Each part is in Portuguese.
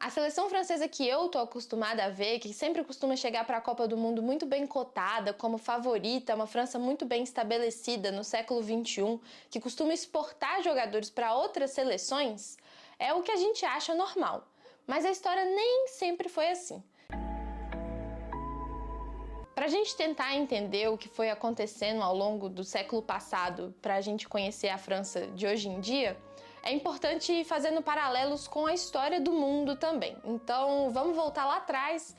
A seleção francesa que eu tô acostumada a ver, que sempre costuma chegar para a Copa do Mundo muito bem cotada, como favorita, uma França muito bem estabelecida no século XXI, que costuma exportar jogadores para outras seleções, é o que a gente acha normal. Mas a história nem sempre foi assim. Para a gente tentar entender o que foi acontecendo ao longo do século passado, para a gente conhecer a França de hoje em dia, é importante ir fazendo paralelos com a história do mundo também. Então, vamos voltar lá atrás,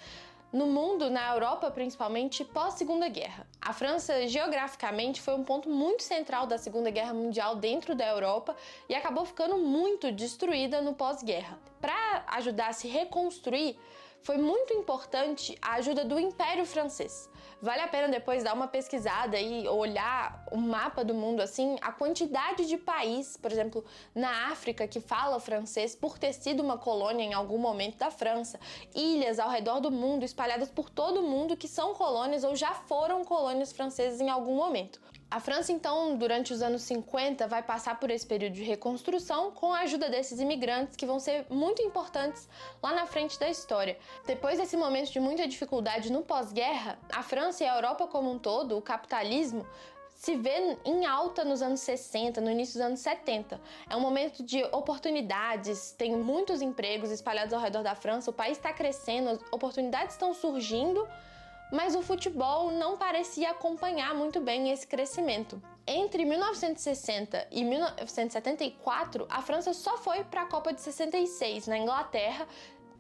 no mundo, na Europa principalmente, pós-Segunda Guerra. A França, geograficamente, foi um ponto muito central da Segunda Guerra Mundial dentro da Europa e acabou ficando muito destruída no pós-guerra. Para ajudar a se reconstruir, foi muito importante a ajuda do Império Francês. Vale a pena depois dar uma pesquisada e olhar o mapa do mundo assim, a quantidade de país, por exemplo, na África que fala francês por ter sido uma colônia em algum momento da França, ilhas ao redor do mundo espalhadas por todo o mundo que são colônias ou já foram colônias francesas em algum momento. A França, então, durante os anos 50, vai passar por esse período de reconstrução com a ajuda desses imigrantes que vão ser muito importantes lá na frente da história. Depois desse momento de muita dificuldade no pós-guerra, a França e a Europa como um todo, o capitalismo, se vê em alta nos anos 60, no início dos anos 70. É um momento de oportunidades, tem muitos empregos espalhados ao redor da França, o país está crescendo, as oportunidades estão surgindo, mas o futebol não parecia acompanhar muito bem esse crescimento. Entre 1960 e 1974, a França só foi para a Copa de 66 na Inglaterra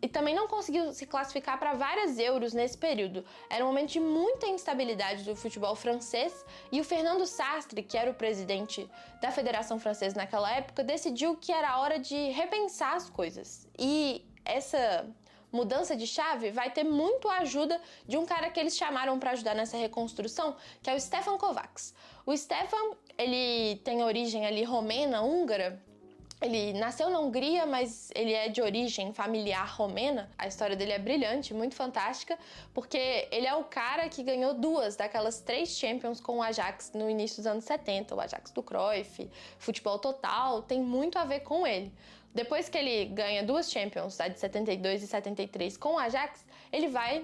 e também não conseguiu se classificar para várias Euros nesse período. Era um momento de muita instabilidade do futebol francês e o Fernando Sastre, que era o presidente da Federação Francesa naquela época, decidiu que era hora de repensar as coisas. E essa mudança de chave vai ter muito a ajuda de um cara que eles chamaram para ajudar nessa reconstrução, que é o Stefan Kovács. O Stefan, ele tem origem ali romena, húngara. Ele nasceu na Hungria, mas ele é de origem familiar romena. A história dele é brilhante, muito fantástica, porque ele é o cara que ganhou 2 daquelas 3 Champions com o Ajax no início dos anos 70, o Ajax do Cruyff, futebol total, tem muito a ver com ele. Depois que ele ganha 2 Champions, a de 72 e 73 com o Ajax, ele vai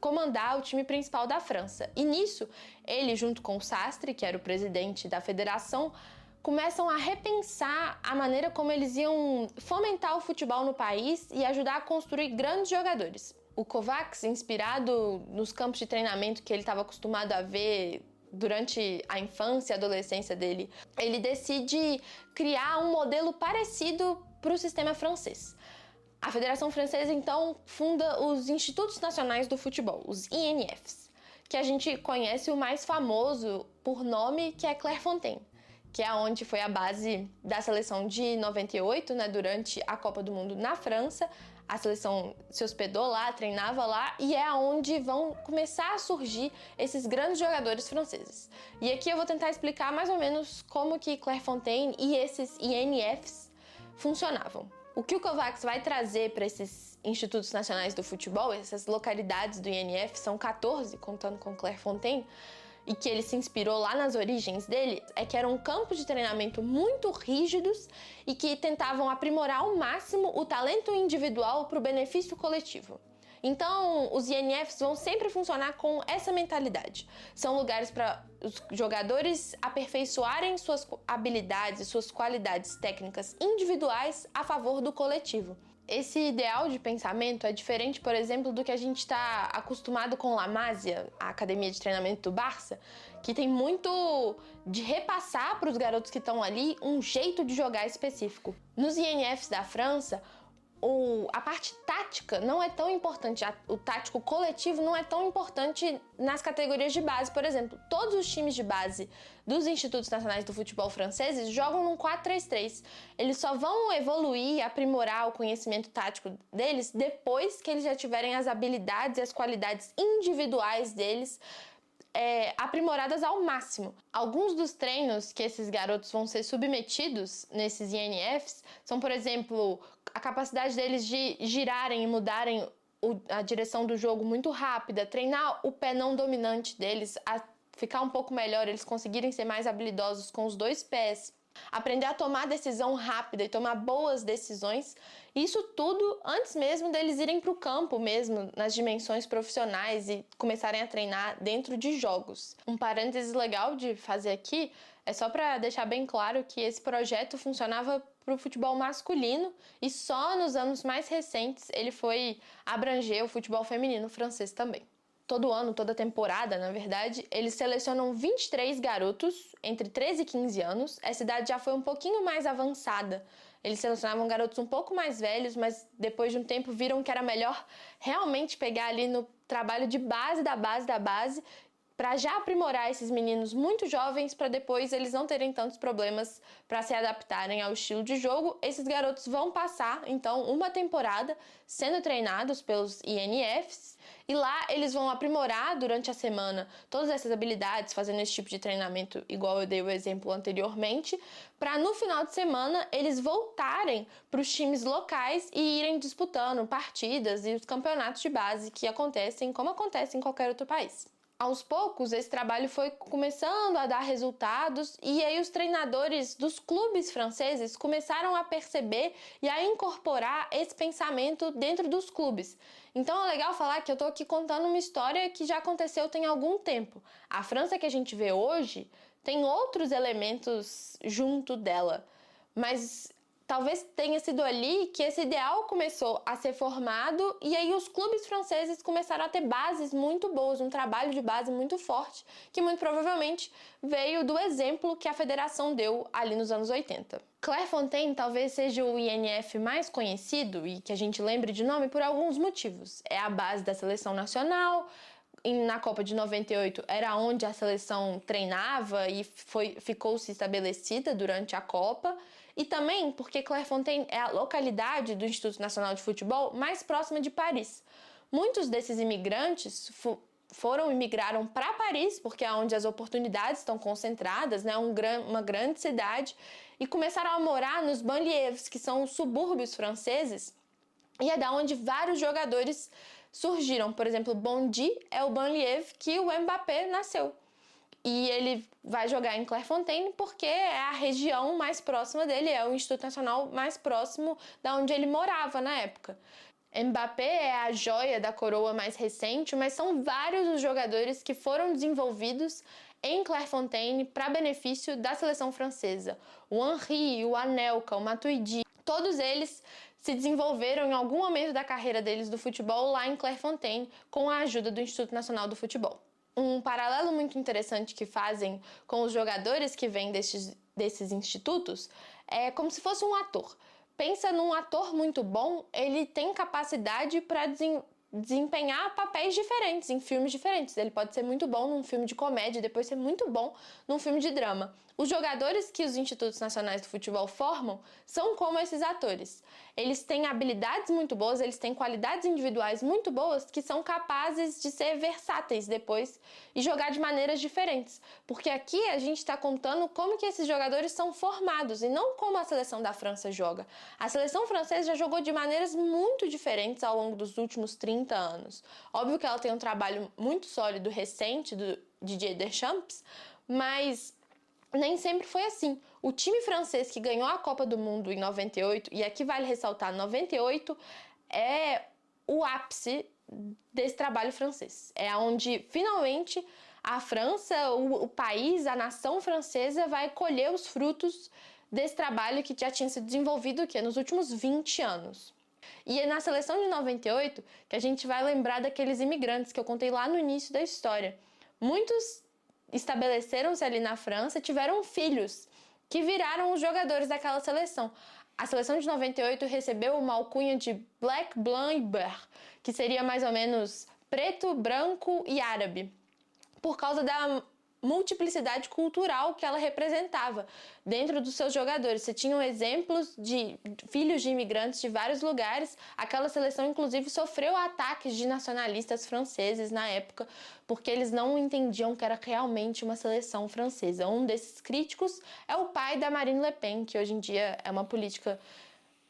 comandar o time principal da França. E nisso, ele junto com o Sastre, que era o presidente da federação, começam a repensar a maneira como eles iam fomentar o futebol no país e ajudar a construir grandes jogadores. O Kovács, inspirado nos campos de treinamento que ele estava acostumado a ver durante a infância e adolescência dele, ele decide criar um modelo parecido para o sistema francês. A Federação Francesa, então, funda os Institutos Nacionais do Futebol, os INFs, que a gente conhece o mais famoso por nome, que é Clairefontaine, que é onde foi a base da seleção de 98, né, durante a Copa do Mundo na França. A seleção se hospedou lá, treinava lá, e é onde vão começar a surgir esses grandes jogadores franceses. E aqui eu vou tentar explicar mais ou menos como que Clairefontaine e esses INFs funcionavam. O que o Kovács vai trazer para esses institutos nacionais do futebol, essas localidades do INF, são 14, contando com Clairefontaine, e que ele se inspirou lá nas origens dele, é que eram campos de treinamento muito rígidos e que tentavam aprimorar ao máximo o talento individual para o benefício coletivo. Então, os INFs vão sempre funcionar com essa mentalidade. São lugares para os jogadores aperfeiçoarem suas habilidades e suas qualidades técnicas individuais a favor do coletivo. Esse ideal de pensamento é diferente, por exemplo, do que a gente está acostumado com La Masia, a academia de treinamento do Barça, que tem muito de repassar para os garotos que estão ali um jeito de jogar específico. Nos INFs da França, a parte tática não é tão importante, o tático coletivo não é tão importante nas categorias de base, por exemplo. Todos os times de base dos Institutos Nacionais do Futebol franceses jogam num 4-3-3. Eles só vão evoluir e aprimorar o conhecimento tático deles depois que eles já tiverem as habilidades e as qualidades individuais deles aprimoradas ao máximo. Alguns dos treinos que esses garotos vão ser submetidos nesses INFs são, por exemplo, a capacidade deles de girarem e mudarem a direção do jogo muito rápida, treinar o pé não dominante deles a ficar um pouco melhor, eles conseguirem ser mais habilidosos com os 2 pés. aprender a tomar decisão rápida e tomar boas decisões. Isso tudo antes mesmo deles irem para o campo mesmo, nas dimensões profissionais e começarem a treinar dentro de jogos. Um parênteses legal de fazer aqui é só para deixar bem claro que esse projeto funcionava para o futebol masculino e só nos anos mais recentes ele foi abranger o futebol feminino francês também. Todo ano, toda temporada, na verdade, eles selecionam 23 garotos entre 13 e 15 anos. Essa idade já foi um pouquinho mais avançada. Eles selecionavam garotos um pouco mais velhos, mas depois de um tempo viram que era melhor realmente pegar ali no trabalho de base da base da base, para já aprimorar esses meninos muito jovens, para depois eles não terem tantos problemas para se adaptarem ao estilo de jogo. Esses garotos vão passar, então, uma temporada sendo treinados pelos INFs, e lá eles vão aprimorar durante a semana todas essas habilidades, fazendo esse tipo de treinamento, igual eu dei o exemplo anteriormente, para no final de semana eles voltarem para os times locais e irem disputando partidas e os campeonatos de base que acontecem, como acontece em qualquer outro país. Aos poucos, esse trabalho foi começando a dar resultados e aí os treinadores dos clubes franceses começaram a perceber e a incorporar esse pensamento dentro dos clubes. Então é legal falar que eu estou aqui contando uma história que já aconteceu tem algum tempo. A França que a gente vê hoje tem outros elementos junto dela, mas talvez tenha sido ali que esse ideal começou a ser formado e aí os clubes franceses começaram a ter bases muito boas, um trabalho de base muito forte, que muito provavelmente veio do exemplo que a federação deu ali nos anos 80. Clairefontaine talvez seja o INF mais conhecido e que a gente lembre de nome por alguns motivos. É a base da seleção nacional. Na Copa de 98 era onde a seleção treinava e ficou-se estabelecida durante a Copa. E também porque Clairefontaine é a localidade do Instituto Nacional de Futebol mais próxima de Paris. Muitos desses imigrantes migraram para Paris, porque é onde as oportunidades estão concentradas, né? Uma grande cidade, e começaram a morar nos banlieues, que são os subúrbios franceses, e é da onde vários jogadores surgiram. Por exemplo, Bondy é o banlieue que o Mbappé nasceu. E ele vai jogar em Clairefontaine porque é a região mais próxima dele, é o Instituto Nacional mais próximo da onde ele morava na época. Mbappé é a joia da coroa mais recente, mas são vários os jogadores que foram desenvolvidos em Clairefontaine para benefício da seleção francesa. O Henry, o Anelka, o Matuidi, todos eles se desenvolveram em algum momento da carreira deles do futebol lá em Clairefontaine com a ajuda do Instituto Nacional do Futebol. Um paralelo muito interessante que fazem com os jogadores que vêm desses institutos é como se fosse um ator. Pensa num ator muito bom, ele tem capacidade para desempenhar papéis diferentes em filmes diferentes. Ele pode ser muito bom num filme de comédia e depois ser muito bom num filme de drama. Os jogadores que os institutos nacionais do futebol formam são como esses atores. Eles têm habilidades muito boas, eles têm qualidades individuais muito boas que são capazes de ser versáteis depois e jogar de maneiras diferentes. Porque aqui a gente está contando como que esses jogadores são formados e não como a seleção da França joga. A seleção francesa já jogou de maneiras muito diferentes ao longo dos últimos 30 anos. Óbvio que ela tem um trabalho muito sólido recente do Didier Deschamps, mas nem sempre foi assim. O time francês que ganhou a Copa do Mundo em 98, e aqui vale ressaltar, 98 é o ápice desse trabalho francês. É onde finalmente a França, o país, a nação francesa vai colher os frutos desse trabalho que já tinha sido desenvolvido nos últimos 20 anos. E é na seleção de 98 que a gente vai lembrar daqueles imigrantes que eu contei lá no início da história. Muitos estabeleceram-se ali na França, tiveram filhos que viraram os jogadores daquela seleção. A seleção de 98 recebeu uma alcunha de Black, Blanc e Beurre, que seria mais ou menos preto, branco e árabe, por causa da multiplicidade cultural que ela representava dentro dos seus jogadores. Você tinha exemplos de filhos de imigrantes de vários lugares. Aquela seleção, inclusive, sofreu ataques de nacionalistas franceses na época, porque eles não entendiam que era realmente uma seleção francesa. Um desses críticos é o pai da Marine Le Pen, que hoje em dia é uma política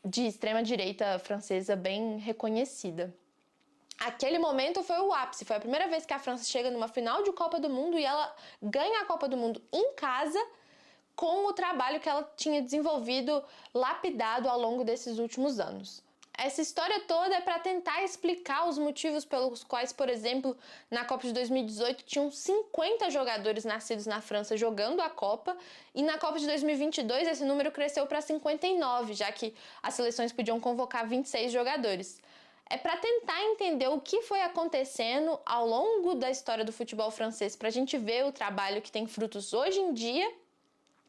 de extrema-direita francesa bem reconhecida. Aquele momento foi o ápice, foi a primeira vez que a França chega numa final de Copa do Mundo e ela ganha a Copa do Mundo em casa com o trabalho que ela tinha desenvolvido, lapidado ao longo desses últimos anos. Essa história toda é para tentar explicar os motivos pelos quais, por exemplo, na Copa de 2018 tinham 50 jogadores nascidos na França jogando a Copa, e na Copa de 2022 esse número cresceu para 59, já que as seleções podiam convocar 26 jogadores. É para tentar entender o que foi acontecendo ao longo da história do futebol francês, para a gente ver o trabalho que tem frutos hoje em dia,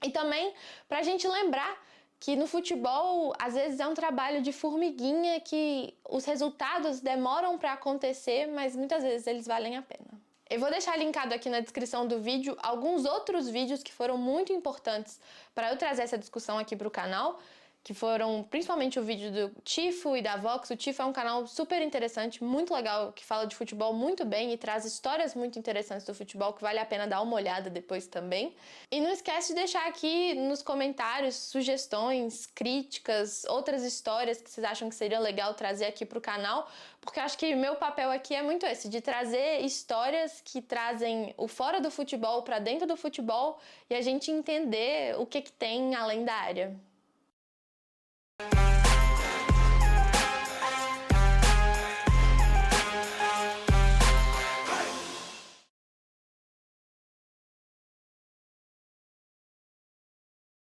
e também para a gente lembrar que no futebol, às vezes, é um trabalho de formiguinha, que os resultados demoram para acontecer, mas muitas vezes eles valem a pena. Eu vou deixar linkado aqui na descrição do vídeo alguns outros vídeos que foram muito importantes para eu trazer essa discussão aqui para o canal, que foram principalmente o vídeo do Tifo e da Vox. O Tifo é um canal super interessante, muito legal, que fala de futebol muito bem e traz histórias muito interessantes do futebol, que vale a pena dar uma olhada depois também. E não esquece de deixar aqui nos comentários sugestões, críticas, outras histórias que vocês acham que seria legal trazer aqui pro canal, porque eu acho que meu papel aqui é muito esse, de trazer histórias que trazem o fora do futebol para dentro do futebol e a gente entender o que tem além da área.